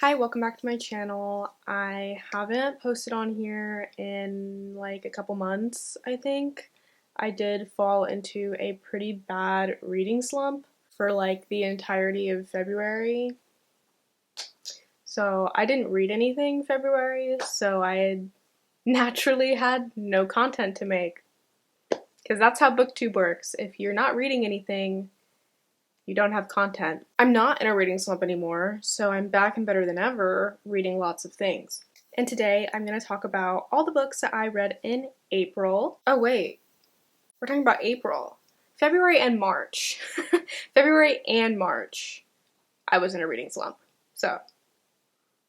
Hi, welcome back to my channel. I haven't posted on here in like a couple months, I think. I did fall into a pretty bad reading slump for like the entirety of February. So I didn't read anything February, so I naturally had no content to make. Because that's how BookTube works. If you're not reading anything, you don't have content. I'm not in a reading slump anymore, so I'm back and better than ever, reading lots of things. And today I'm going to talk about all the books that I read in April. Oh wait, we're talking about April. February and March. February and March, I was in a reading slump. So,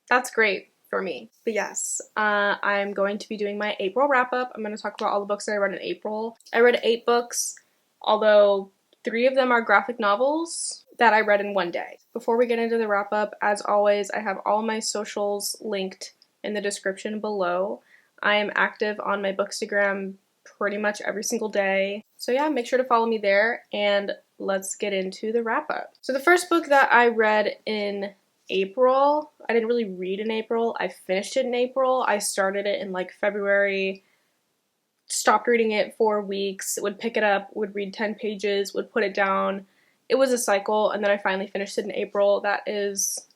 that's great for me. But yes, I'm going to be doing my April wrap-up. I'm going to talk about all the books that I read in April. I read 8 books, although 3 of them are graphic novels that I read in one day. Before we get into the wrap-up, as always, I have all my socials linked in the description below. I am active on my Bookstagram pretty much every single day. So yeah, make sure to follow me there, and let's get into the wrap-up. So the first book that I read in April, I didn't really read in April. I finished it in April. I started it in like February, stopped reading it for weeks, would pick it up, would read 10 pages, would put it down. It was a cycle, and then I finally finished it in April. That is...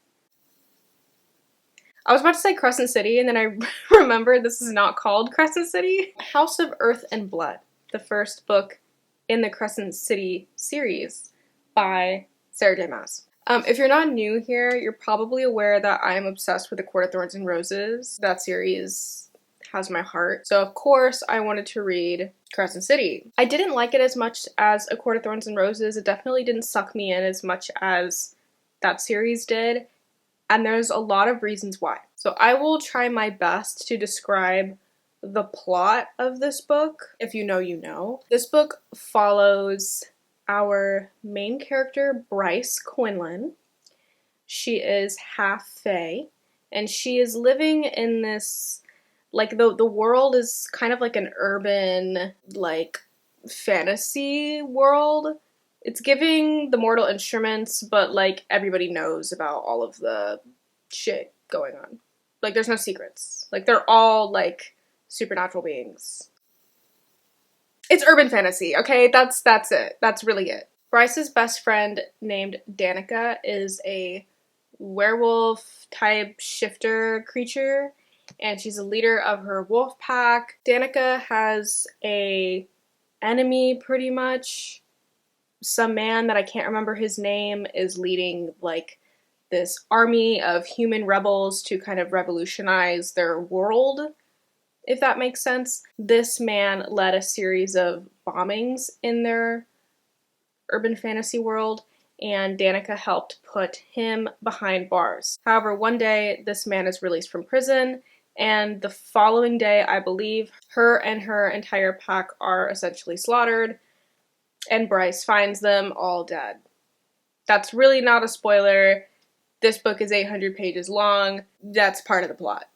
I was about to say Crescent City, and then I remembered this is not called Crescent City. House of Earth and Blood, the first book in the Crescent City series by Sarah J. Maas. If you're not new here, you're probably aware that I'm obsessed with A Court of Thorns and Roses. That series has my heart. So of course I wanted to read Crescent City. I didn't like it as much as A Court of Thorns and Roses. It definitely didn't suck me in as much as that series did. And there's a lot of reasons why. So I will try my best to describe the plot of this book. If you know, you know. This book follows our main character, Bryce Quinlan. She is half fae, and she is living in this, like, the world is kind of like an urban, like, fantasy world. It's giving The Mortal Instruments, but, like, everybody knows about all of the shit going on. Like, there's no secrets. Like, they're all, like, supernatural beings. It's urban fantasy, okay? That's it. That's really it. Bryce's best friend named Danica is a werewolf-type shifter creature, and she's a leader of her wolf pack. Danica has a enemy, pretty much. Some man that I can't remember his name is leading, like, this army of human rebels to kind of revolutionize their world, if that makes sense. This man led a series of bombings in their urban fantasy world, and Danica helped put him behind bars. However, one day this man is released from prison, and the following day, I believe, her and her entire pack are essentially slaughtered, and Bryce finds them all dead. That's really not a spoiler. This book is 800 pages long. That's part of the plot.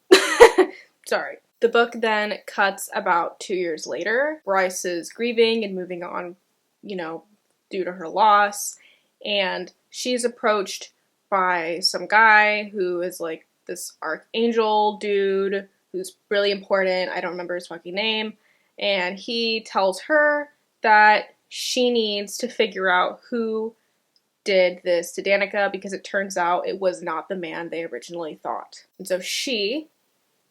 Sorry. The book then cuts about 2 years later. Bryce is grieving and moving on, you know, due to her loss, and she's approached by some guy who is like this archangel dude who's really important. I don't remember his fucking name, and he tells her that she needs to figure out who did this to Danica, because it turns out it was not the man they originally thought. And so she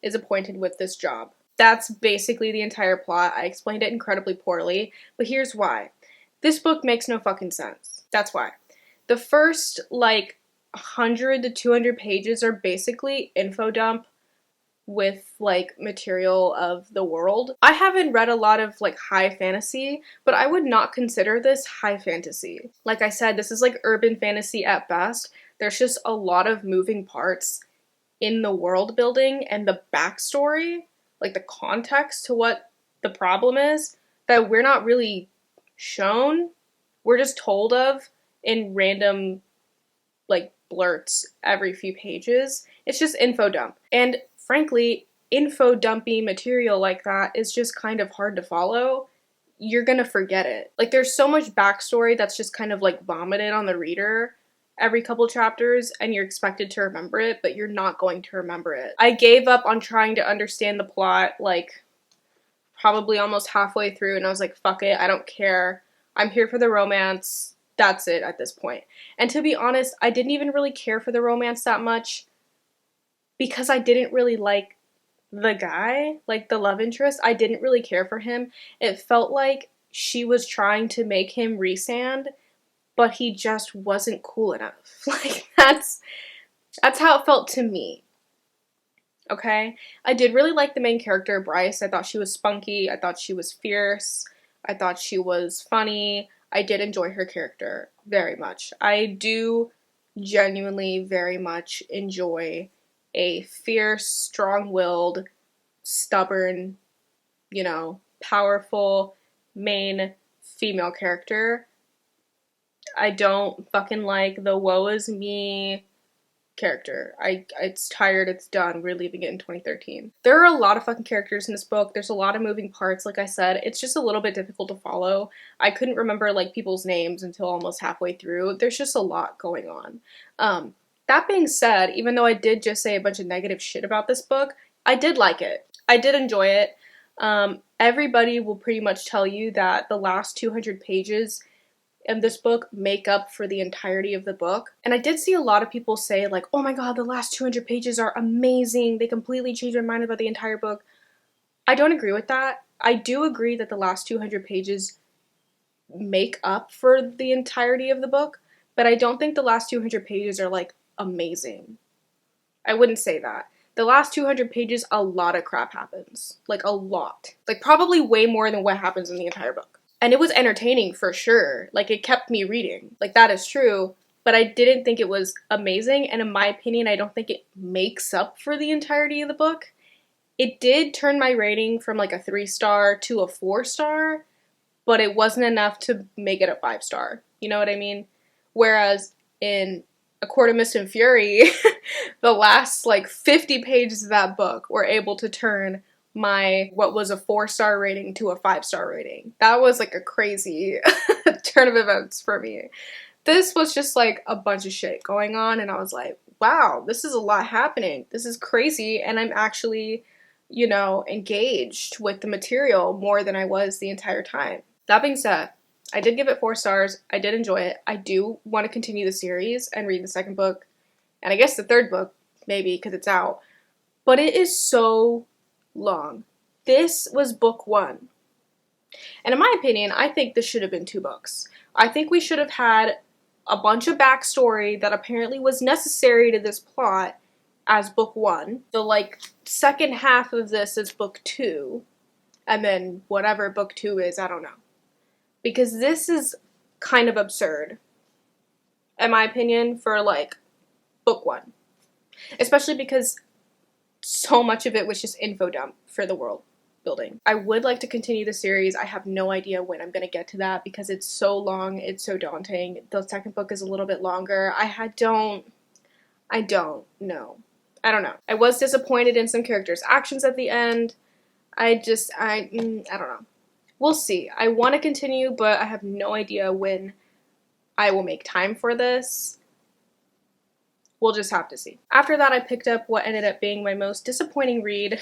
is appointed with this job. That's basically the entire plot. I explained it incredibly poorly, but here's why. This book makes no fucking sense. That's why. The first, like, 100 to 200 pages are basically info dump with, like, material of the world. I haven't read a lot of, like, high fantasy, but I would not consider this high fantasy. Like I said, this is, like, urban fantasy at best. There's just a lot of moving parts in the world building and the backstory, like, the context to what the problem is, that we're not really shown. We're just told of in random, like, blurts every few pages. It's just info dump. And frankly, info dumpy material like that is just kind of hard to follow. You're gonna forget it. Like, there's so much backstory that's just kind of like vomited on the reader every couple chapters and you're expected to remember it, but you're not going to remember it. I gave up on trying to understand the plot, like, probably almost halfway through, and I was like, fuck it, I don't care. I'm here for the romance. That's it at this point. And to be honest, I didn't even really care for the romance that much because I didn't really like the guy, like the love interest. I didn't really care for him. It felt like she was trying to make him Rhysand, but he just wasn't cool enough. Like, that's how it felt to me. Okay? I did really like the main character, Bryce. I thought she was spunky. I thought she was fierce. I thought she was funny. I did enjoy her character very much. I do genuinely very much enjoy a fierce, strong-willed, stubborn, you know, powerful main female character. I don't fucking like the woe is me character. It's tired, it's done, we're leaving it in 2013. There are a lot of fucking characters in this book. There's a lot of moving parts, like I said. It's just a little bit difficult to follow. I couldn't remember like people's names until almost halfway through. There's just a lot going on. That being said, even though I did just say a bunch of negative shit about this book, I did like it. I did enjoy it. Everybody will pretty much tell you that the last 200 pages in this book make up for the entirety of the book. And I did see a lot of people say like, oh my god, the last 200 pages are amazing. They completely changed my mind about the entire book. I don't agree with that. I do agree that the last 200 pages make up for the entirety of the book, but I don't think the last 200 pages are like amazing. I wouldn't say that. The last 200 pages, a lot of crap happens. Like, a lot. Like, probably way more than what happens in the entire book. And it was entertaining for sure. Like, it kept me reading. Like, that is true. But I didn't think it was amazing. And in my opinion, I don't think it makes up for the entirety of the book. It did turn my rating from like a 3-star to a 4-star. But it wasn't enough to make it a 5-star. You know what I mean? Whereas in A Court of Mist and Fury, the last like 50 pages of that book were able to turn my what was a 4-star rating to a 5-star rating. That was like a crazy turn of events for me. This was just like a bunch of shit going on, and I was like, wow, this is a lot happening. This is crazy, and I'm actually, you know, engaged with the material more than I was the entire time. That being said, I did give it 4 stars. I did enjoy it. I do want to continue the series and read the second book, and I guess the third book, maybe, because it's out. But it is so long. This was book 1. And in my opinion, I think this should have been 2 books. I think we should have had a bunch of backstory that apparently was necessary to this plot as book 1. The, like, second half of this is book 2. And then whatever book 2 is, I don't know. Because this is kind of absurd, in my opinion, for, like, book 1. Especially because so much of it was just info dump for the world building. I would like to continue the series. I have no idea when I'm going to get to that because it's so long, it's so daunting. The second book is a little bit longer. I don't know. I don't know. I was disappointed in some characters' actions at the end. I don't know. We'll see. I want to continue, but I have no idea when I will make time for this. We'll just have to see. After that, I picked up what ended up being my most disappointing read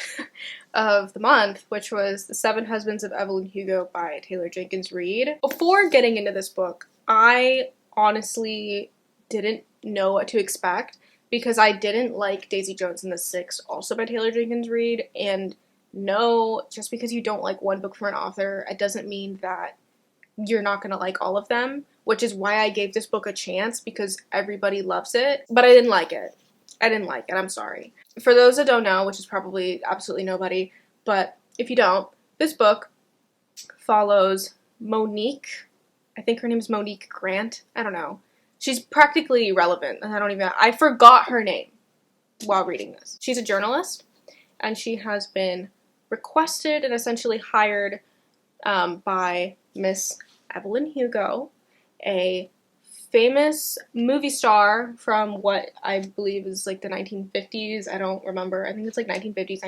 of the month, which was The 7 Husbands of Evelyn Hugo by Taylor Jenkins Reid. Before getting into this book, I honestly didn't know what to expect because I didn't like Daisy Jones and the Six, also by Taylor Jenkins Reid, and no, just because you don't like one book from an author, it doesn't mean that you're not going to like all of them, which is why I gave this book a chance because everybody loves it, but I didn't like it. I'm sorry. For those that don't know, which is probably absolutely nobody, but if you don't, this book follows Monique. I think her name is Monique Grant. I don't know. She's practically irrelevant. I forgot her name while reading this. She's a journalist, and she has been requested and essentially hired by Miss Evelyn Hugo, a famous movie star from what I believe is like the 1950s. I don't remember. I think it's like 1950s,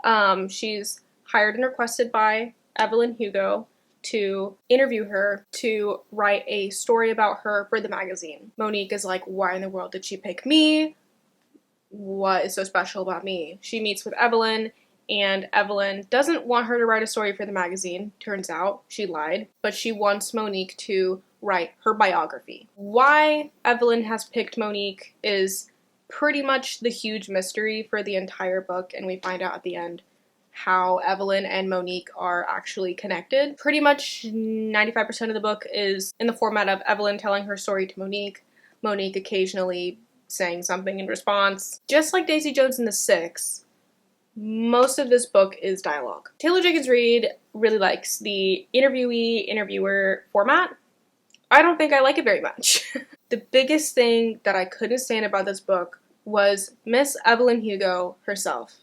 1960s. She's hired and requested by Evelyn Hugo to interview her to write a story about her for the magazine. Monique is like, why in the world did she pick me? What is so special about me? She meets with Evelyn, and Evelyn doesn't want her to write a story for the magazine. Turns out she lied, but she wants Monique to write her biography. Why Evelyn has picked Monique is pretty much the huge mystery for the entire book, and we find out at the end how Evelyn and Monique are actually connected. Pretty much 95% of the book is in the format of Evelyn telling her story to Monique, Monique occasionally saying something in response. Just like Daisy Jones and the Six, most of this book is dialogue. Taylor Jenkins Reid really likes the interviewee-interviewer format. I don't think I like it very much. The biggest thing that I couldn't stand about this book was Miss Evelyn Hugo herself.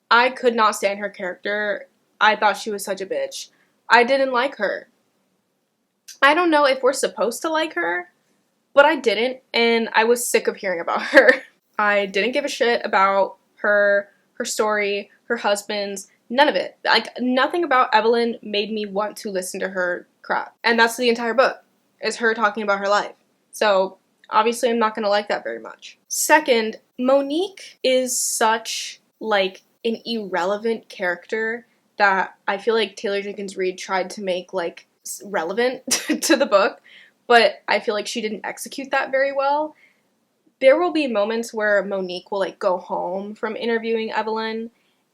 I could not stand her character. I thought she was such a bitch. I didn't like her. I don't know if we're supposed to like her, but I didn't, and I was sick of hearing about her. I didn't give a shit about her story, her husband's, none of it. Like, nothing about Evelyn made me want to listen to her crap. And that's the entire book, is her talking about her life. So, obviously I'm not going to like that very much. Second, Monique is such, like, an irrelevant character that I feel like Taylor Jenkins Reid tried to make, like, relevant to the book, but I feel like she didn't execute that very well. There will be moments where Monique will, like, go home from interviewing Evelyn,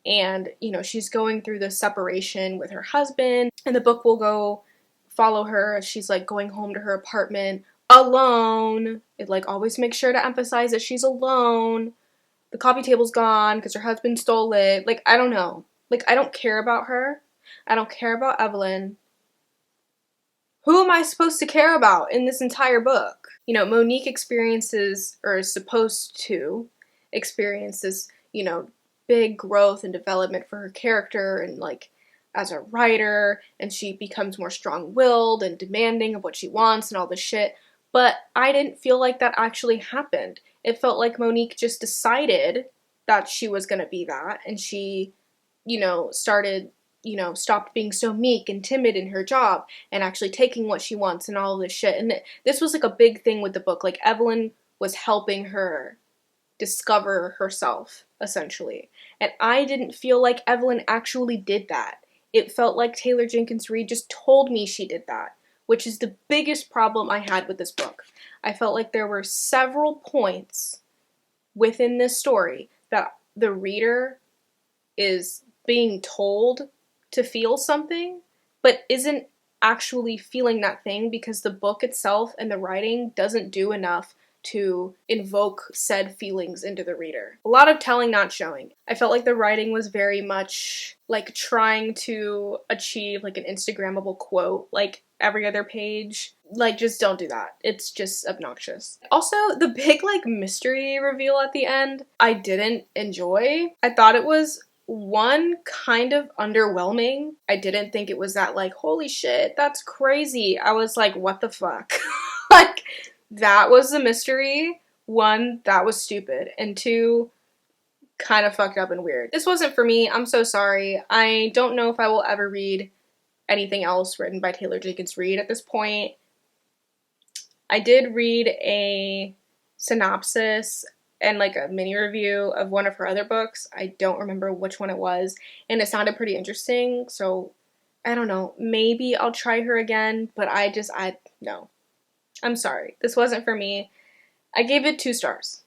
and, you know, she's going through the separation with her husband, and the book will go follow her as she's, like, going home to her apartment alone. It, like, always makes sure to emphasize that she's alone. The coffee table's gone because her husband stole it. Like, I don't know. Like, I don't care about her. I don't care about Evelyn. Who am I supposed to care about in this entire book? You know, Monique experiences, or is supposed to experience this, you know, big growth and development for her character and, like, as a writer, and she becomes more strong-willed and demanding of what she wants and all this shit. But I didn't feel like that actually happened. It felt like Monique just decided that she was going to be that, and she, you know, stopped being so meek and timid in her job and actually taking what she wants and all of this shit. And this was like a big thing with the book. Like, Evelyn was helping her discover herself, essentially. And I didn't feel like Evelyn actually did that. It felt like Taylor Jenkins Reid just told me she did that, which is the biggest problem I had with this book. I felt like there were several points within this story that the reader is being told to feel something, but isn't actually feeling that thing because the book itself and the writing doesn't do enough to invoke said feelings into the reader. A lot of telling, not showing. I felt like the writing was very much like trying to achieve like an Instagrammable quote, like every other page. Like, just don't do that. It's just obnoxious. Also, the big like mystery reveal at the end, I didn't enjoy. I thought it was one, kind of underwhelming. I didn't think it was that like, holy shit, that's crazy. I was like, what the fuck? Like, that was the mystery. One, that was stupid. And two, kind of fucked up and weird. This wasn't for me. I'm so sorry. I don't know if I will ever read anything else written by Taylor Jenkins Reid at this point. I did read a synopsis and like a mini review of one of her other books. I don't remember which one it was, and it sounded pretty interesting, so I don't know. Maybe I'll try her again, but no. I'm sorry. This wasn't for me. I gave it 2 stars.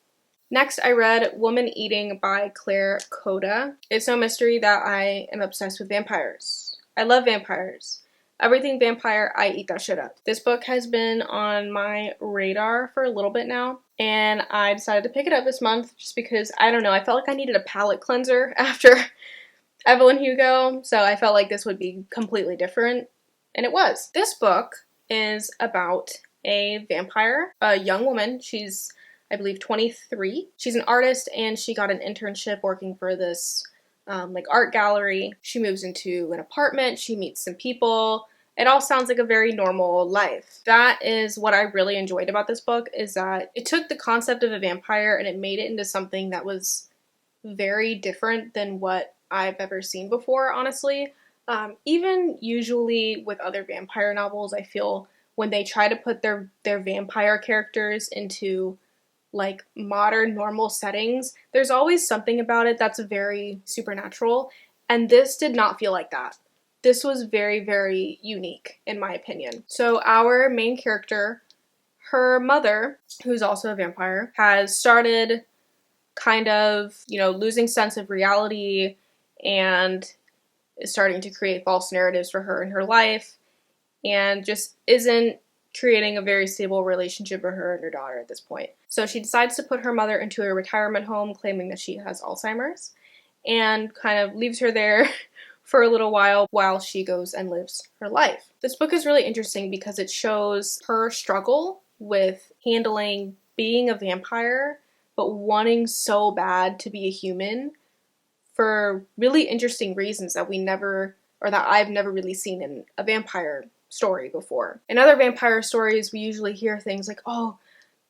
Next, I read Woman Eating by Claire Coda. It's no mystery that I am obsessed with vampires. I love vampires. Everything vampire, I eat that shit up. This book has been on my radar for a little bit now, and I decided to pick it up this month just because, I don't know, I felt like I needed a palate cleanser after Evelyn Hugo, so I felt like this would be completely different, and it was. This book is about a vampire, a young woman. She's, I believe, 23. She's an artist, and she got an internship working for this like art gallery. She moves into an apartment. She meets some people. It all sounds like a very normal life. That is what I really enjoyed about this book, is that it took the concept of a vampire and it made it into something that was very different than what I've ever seen before, honestly. Even usually with other vampire novels, I feel when they try to put their vampire characters into like modern normal settings, there's always something about it that's very supernatural, and this did not feel like that. This was very, very unique in my opinion. So our main character, her mother, who's also a vampire, has started kind of, losing sense of reality and is starting to create false narratives for her in her life, and just isn't creating a very stable relationship with her and her daughter at this point. So she decides to put her mother into a retirement home, claiming that she has Alzheimer's, and kind of leaves her there for a little while she goes and lives her life. This book is really interesting because it shows her struggle with handling being a vampire, but wanting so bad to be a human for really interesting reasons that I've never really seen in a vampire story before. In other vampire stories, we usually hear things like, oh,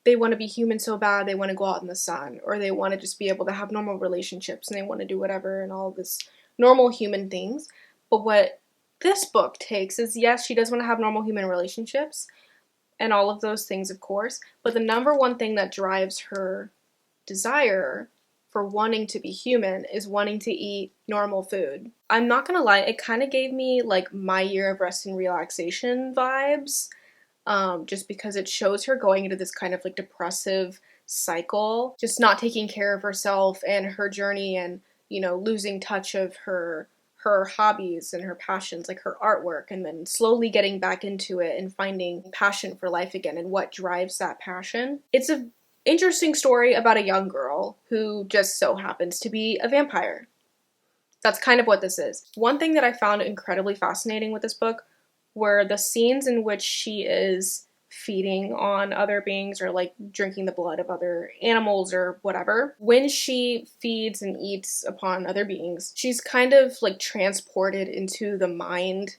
they want to be human so bad, they want to go out in the sun, or they want to just be able to have normal relationships, and they want to do whatever, and all this normal human things. But what this book takes is, yes, she does want to have normal human relationships, and all of those things, of course, but the number one thing that drives her desire for wanting to be human is wanting to eat normal food. I'm not gonna lie, it kind of gave me like My Year of Rest and Relaxation vibes, just because it shows her going into this kind of like depressive cycle, just not taking care of herself and her journey, and losing touch of her hobbies and her passions, like her artwork, and then slowly getting back into it and finding passion for life again and what drives that passion. It's a interesting story about a young girl who just so happens to be a vampire. That's kind of what this is. One thing that I found incredibly fascinating with this book were the scenes in which she is feeding on other beings, or like drinking the blood of other animals or whatever. When she feeds and eats upon other beings, she's kind of like transported into the mind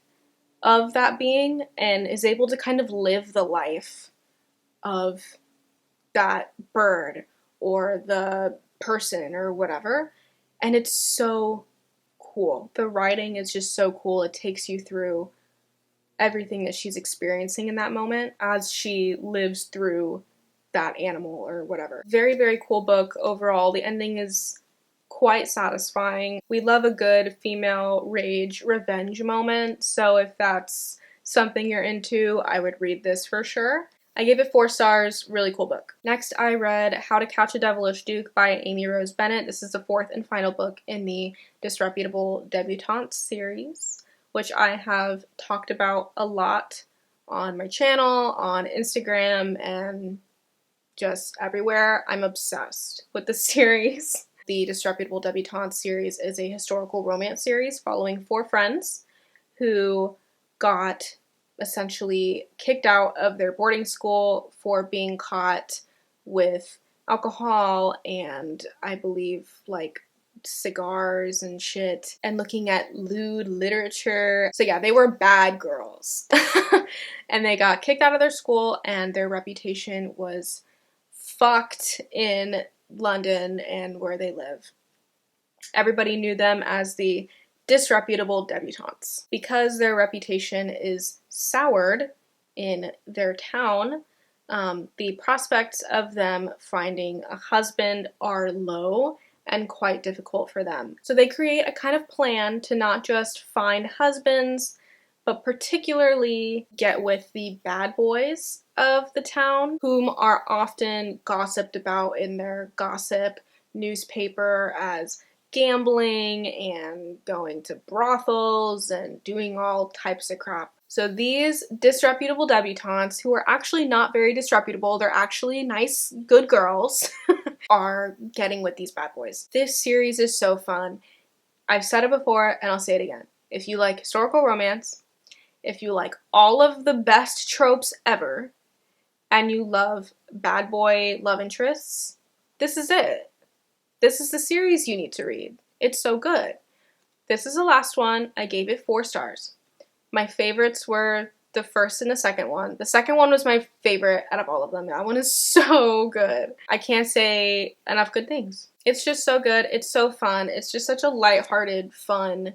of that being and is able to kind of live the life of that bird or the person or whatever. And it's so cool. The writing is just so cool. It takes you through everything that she's experiencing in that moment as she lives through that animal or whatever. Very, very cool book overall. The ending is quite satisfying. We love a good female rage revenge moment, so if that's something you're into, I would read this for sure. I gave it 4 stars, really cool book. Next, I read How to Catch a Devilish Duke by Amy Rose Bennett. This is the 4th and final book in the Disreputable Debutantes series, which I have talked about a lot on my channel, on Instagram, and just everywhere. I'm obsessed with this series. The Disreputable Debutantes series is a historical romance series following 4 friends who got essentially kicked out of their boarding school for being caught with alcohol and I believe like cigars and shit and looking at lewd literature. So yeah, they were bad girls. And they got kicked out of their school and their reputation was fucked in London and where they live. Everybody knew them as the Disreputable Debutantes. Because their reputation is soured in their town, the prospects of them finding a husband are low and quite difficult for them. So they create a kind of plan to not just find husbands, but particularly get with the bad boys of the town, whom are often gossiped about in their gossip newspaper as gambling and going to brothels and doing all types of crap. So these disreputable debutantes, who are actually not very disreputable, they're actually nice, good girls, are getting with these bad boys. This series is so fun. I've said it before and I'll say it again. If you like historical romance, if you like all of the best tropes ever, and you love bad boy love interests, this is it. This is the series you need to read. It's so good. This is the last one. I gave it 4 stars. My favorites were the first and the second one. The second one was my favorite out of all of them. That one is so good. I can't say enough good things. It's just so good. It's so fun. It's just such a lighthearted, fun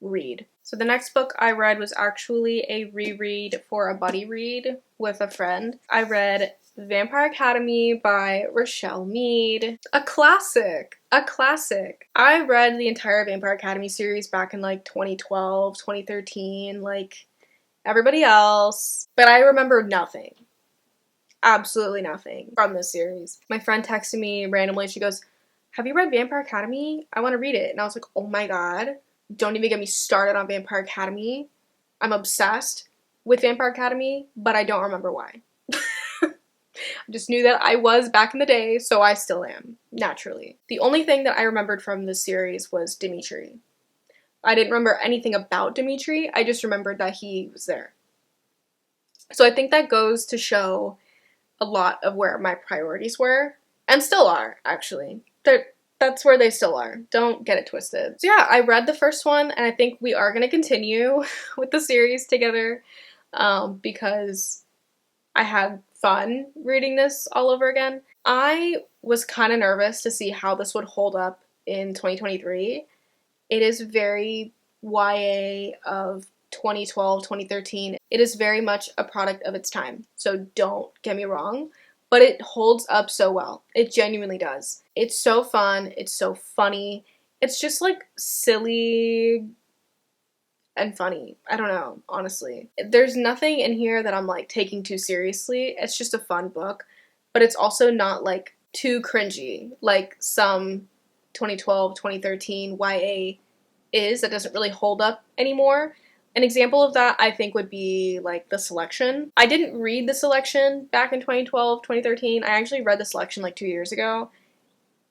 read. So the next book I read was actually a reread for a buddy read with a friend. I read Vampire Academy by Rochelle Mead. A classic. A classic. I read the entire Vampire Academy series back in like 2012, 2013, like everybody else. But I remember nothing. Absolutely nothing from this series. My friend texted me randomly. She goes, "Have you read Vampire Academy? I want to read it." And I was like, oh my god. Don't even get me started on Vampire Academy. I'm obsessed with Vampire Academy, but I don't remember why. I just knew that I was back in the day, so I still am, naturally. The only thing that I remembered from this series was Dimitri. I didn't remember anything about Dimitri, I just remembered that he was there. So I think that goes to show a lot of where my priorities were, and still are, actually. That's where they still are. Don't get it twisted. So yeah, I read the first one, and I think we are going to continue with the series together because I had fun reading this all over again. I was kind of nervous to see how this would hold up in 2023. It is very YA of 2012, 2013. It is very much a product of its time, so don't get me wrong. But it holds up so well. It genuinely does. It's so fun. It's so funny. It's just like silly and funny. I don't know, honestly. There's nothing in here that I'm like taking too seriously. It's just a fun book. But it's also not like too cringy like some 2012, 2013 YA is that doesn't really hold up anymore. An example of that, I think, would be, like, The Selection. I didn't read The Selection back in 2012, 2013. I actually read The Selection, like, 2 years ago.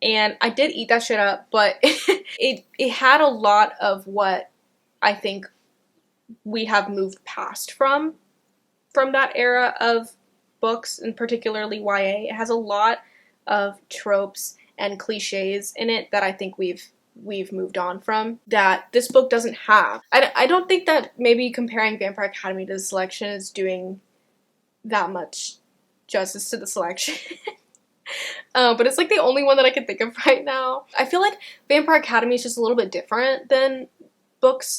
And I did eat that shit up, but it had a lot of what I think we have moved past from that era of books, and particularly YA. It has a lot of tropes and cliches in it that I think we've moved on from, that this book doesn't have. I don't think that maybe comparing Vampire Academy to The Selection is doing that much justice to The Selection. But it's like the only one that I can think of right now. I feel like Vampire Academy is just a little bit different than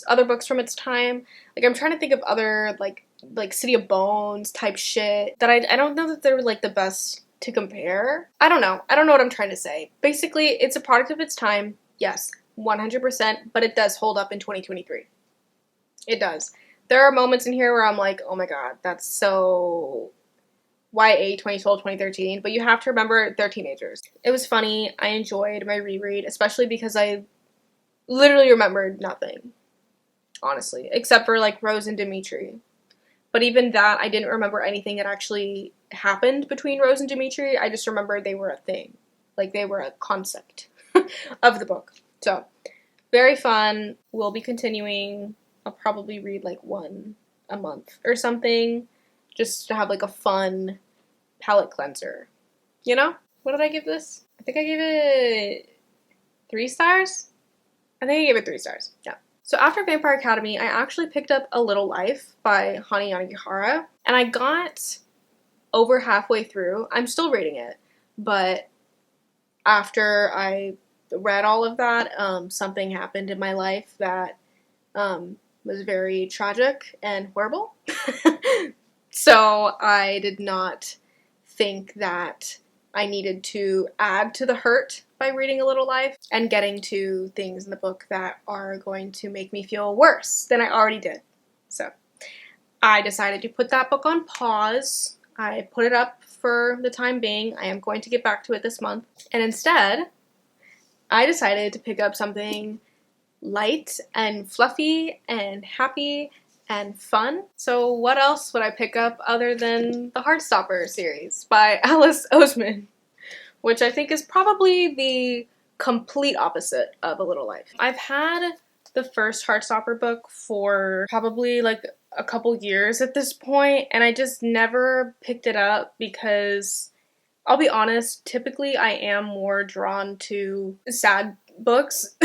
other books from its time. Like, I'm trying to think of other, like City of Bones type shit that I don't know that they're, like, the best to compare. I don't know what I'm trying to say. Basically, it's a product of its time. Yes, 100%, but it does hold up in 2023. It does. There are moments in here where I'm like, oh my god, that's so YA 2012, 2013, but you have to remember they're teenagers. It was funny. I enjoyed my reread, especially because I literally remembered nothing, honestly, except for like Rose and Dimitri. But even that, I didn't remember anything that actually happened between Rose and Dimitri. I just remembered they were a thing. Like, they were a concept of the book. So, very fun. We'll be continuing. I'll probably read like one a month or something, just to have like a fun palate cleanser. You know? What did I give this? I think I gave it 3 stars? I think I gave it 3 stars. Yeah. So after Vampire Academy, I actually picked up A Little Life by Hani Yanagihara, and I got over halfway through. I'm still reading it, but after I read all of that, something happened in my life that was very tragic and horrible. So I did not think that I needed to add to the hurt by reading A Little Life and getting to things in the book that are going to make me feel worse than I already did. So I decided to put that book on pause. I put it up for the time being. I am going to get back to it this month. And instead, I decided to pick up something light and fluffy and happy and fun. So what else would I pick up other than the Heartstopper series by Alice Oseman, which I think is probably the complete opposite of A Little Life. I've had the first Heartstopper book for probably like a couple years at this point, and I just never picked it up because, I'll be honest, typically I am more drawn to sad books.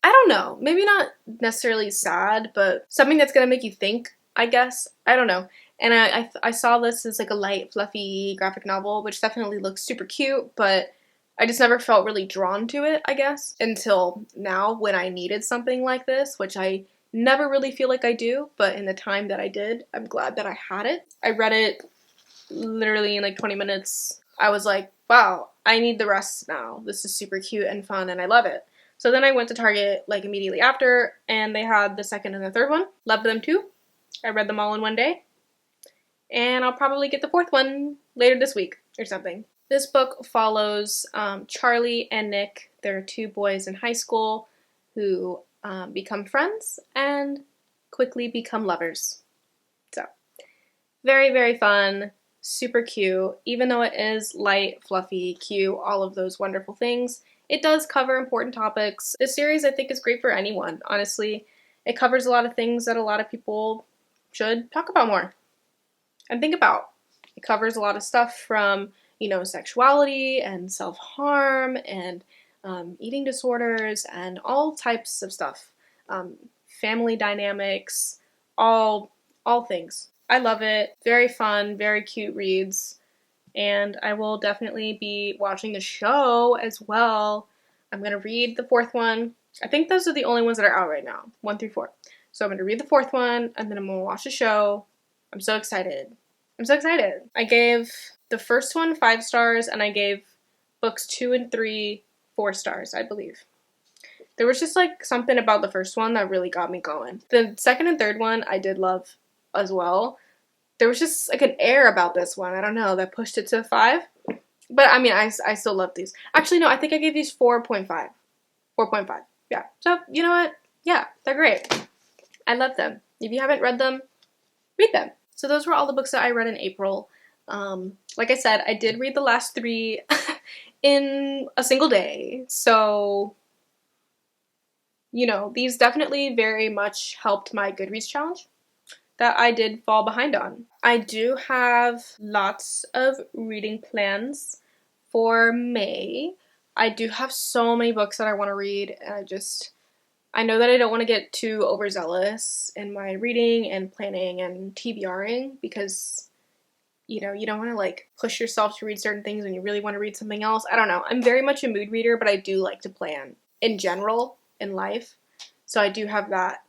I don't know, maybe not necessarily sad, but something that's gonna make you think, I guess. I don't know. And I saw this as like a light, fluffy graphic novel, which definitely looks super cute, but I just never felt really drawn to it, I guess, until now when I needed something like this, which I Never really feel like I do, but in the time that I did, I'm glad that I had it. I read it literally in like 20 minutes. I was like, wow, I need the rest now. This is super cute and fun and I love it. So then I went to Target like immediately after and they had the second and the third one. Loved them too. I read them all in one day. And I'll probably get the fourth one later this week or something. This book follows Charlie and Nick. They're two boys in high school who become friends and quickly become lovers. So, very, very fun, super cute. Even though it is light, fluffy, cute, all of those wonderful things, it does cover important topics. This series I think is great for anyone, honestly. It covers a lot of things that a lot of people should talk about more and think about. It covers a lot of stuff from, sexuality and self-harm and eating disorders and all types of stuff. Family dynamics, all things. I love it. Very fun, very cute reads. And I will definitely be watching the show as well. I'm going to read the fourth one. I think those are the only ones that are out right now, 1 through 4. So I'm going to read the fourth one, and then I'm going to watch the show. I'm so excited. I gave the first one 5 stars, and I gave books 2 and 3 4 stars, I believe. There was just like something about the first one that really got me going. The second and third one I did love as well. There was just like an air about this one, I don't know, that pushed it to 5. But I mean, I still love these. Actually, no, I think I gave these 4.5. 4.5, yeah. So, you know what? Yeah, they're great. I love them. If you haven't read them, read them. So those were all the books that I read in April. Like I said, I did read the last 3 in a single day. So, these definitely very much helped my Goodreads challenge that I did fall behind on. I do have lots of reading plans for May. I do have so many books that I want to read, and I know that I don't want to get too overzealous in my reading and planning and TBRing because, you don't want to like push yourself to read certain things when you really want to read something else. I don't know. I'm very much a mood reader, but I do like to plan in general in life. So I do have that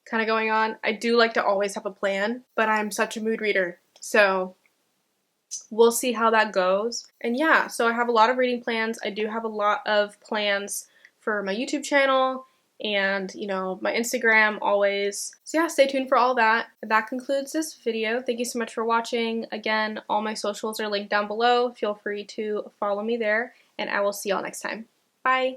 kind of going on. I do like to always have a plan, but I'm such a mood reader. So we'll see how that goes. And yeah, so I have a lot of reading plans. I do have a lot of plans for my YouTube channel and, my Instagram always. So yeah, stay tuned for all that. That concludes this video. Thank you so much for watching. Again, all my socials are linked down below. Feel free to follow me there, and I will see y'all next time. Bye!